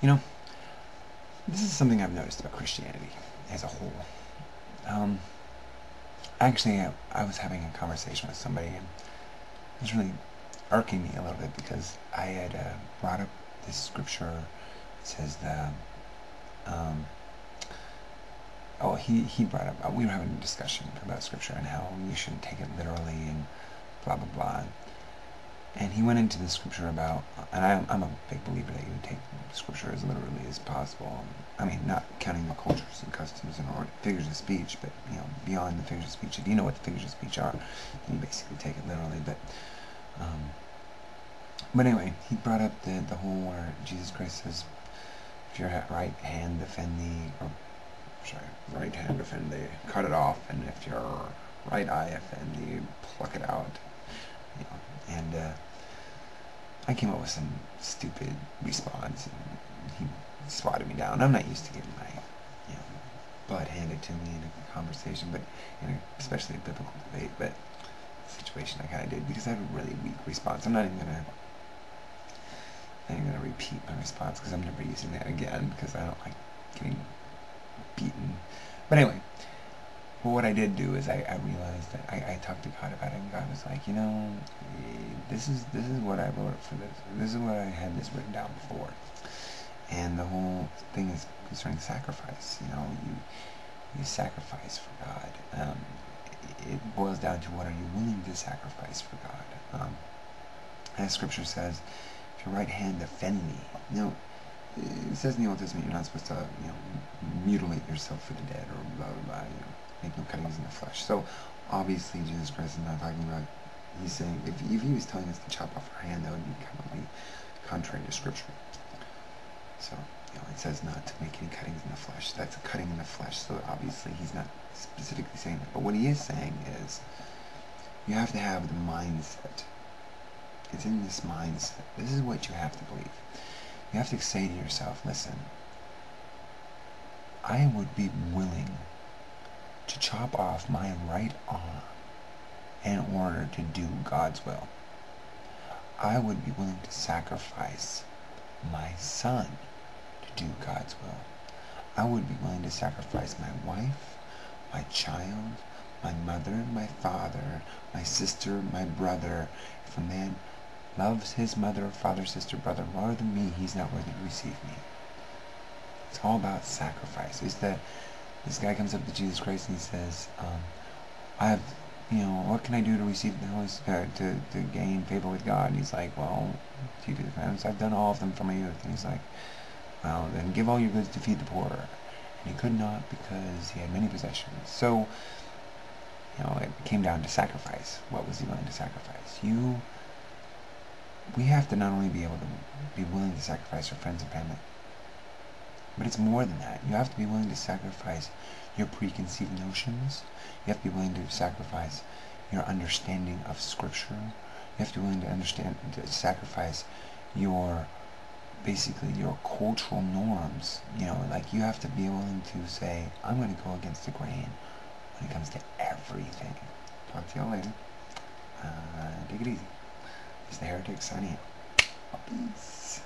You know, this is something I've noticed about Christianity as a whole. Actually, I was having a conversation with somebody, and it was really irking me a little bit because I had brought up this scripture. It says he brought up, we were having a discussion about scripture and how you shouldn't take it literally and blah blah blah. And he went into the scripture about, and I'm a big believer that you take scripture as literally as possible. I mean, not counting the cultures and customs and or figures of speech, but beyond the figures of speech. If you know what the figures of speech are, then you basically take it literally. But anyway, he brought up the whole where Jesus Christ says, if your right hand offend thee, right hand offend thee, cut it off, and if your right eye offend thee, pluck it out. And I came up with some stupid response, and he swatted me down. I'm not used to getting my butt handed to me in a conversation, but especially a biblical debate. But situation I kind of did because I have a really weak response. I'm not even gonna repeat my response because I'm never using that again because I don't like getting beaten. But anyway. Well, what I did do is I realized that I talked to God about it, and God was like, this is what I wrote for this. This is what I had this written down before. And the whole thing is concerning sacrifice. You sacrifice for God. It boils down to what are you willing to sacrifice for God. As Scripture says, if your right hand offend thee. It says in the Old Testament you're not supposed to mutilate yourself for the dead or blah blah blah. Make no cuttings in the flesh. So obviously Jesus Christ is not talking about. He's saying if he was telling us to chop off our hand, that would be completely contrary to Scripture. So it says not to make any cuttings in the flesh. That's a cutting in the flesh. So obviously he's not specifically saying that. But what he is saying is you have to have the mindset. It's in this mindset. This is what you have to believe. You have to say to yourself, listen, I would be willing to chop off my right arm in order to do God's will. I would be willing to sacrifice my son to do God's will. I would be willing to sacrifice my wife, my child, my mother, my father, my sister, my brother. If a man loves his mother, father, sister, brother more than me, he's not worthy to receive me. It's all about sacrifice. This guy comes up to Jesus Christ and he says, what can I do to receive the Holy Spirit, to gain favor with God? And he's like, well, you do this. I've done all of them from my youth. And he's like, well, then give all your goods to feed the poor. And he could not because he had many possessions. So, it came down to sacrifice. What was he willing to sacrifice? We have to not only be able to be willing to sacrifice our friends and family, but it's more than that. You have to be willing to sacrifice your preconceived notions. You have to be willing to sacrifice your understanding of Scripture. You have to be willing to sacrifice basically your cultural norms. You have to be willing to say, I'm going to go against the grain when it comes to everything. Talk to y'all later. Take it easy. It's the Heretic signing out. Peace.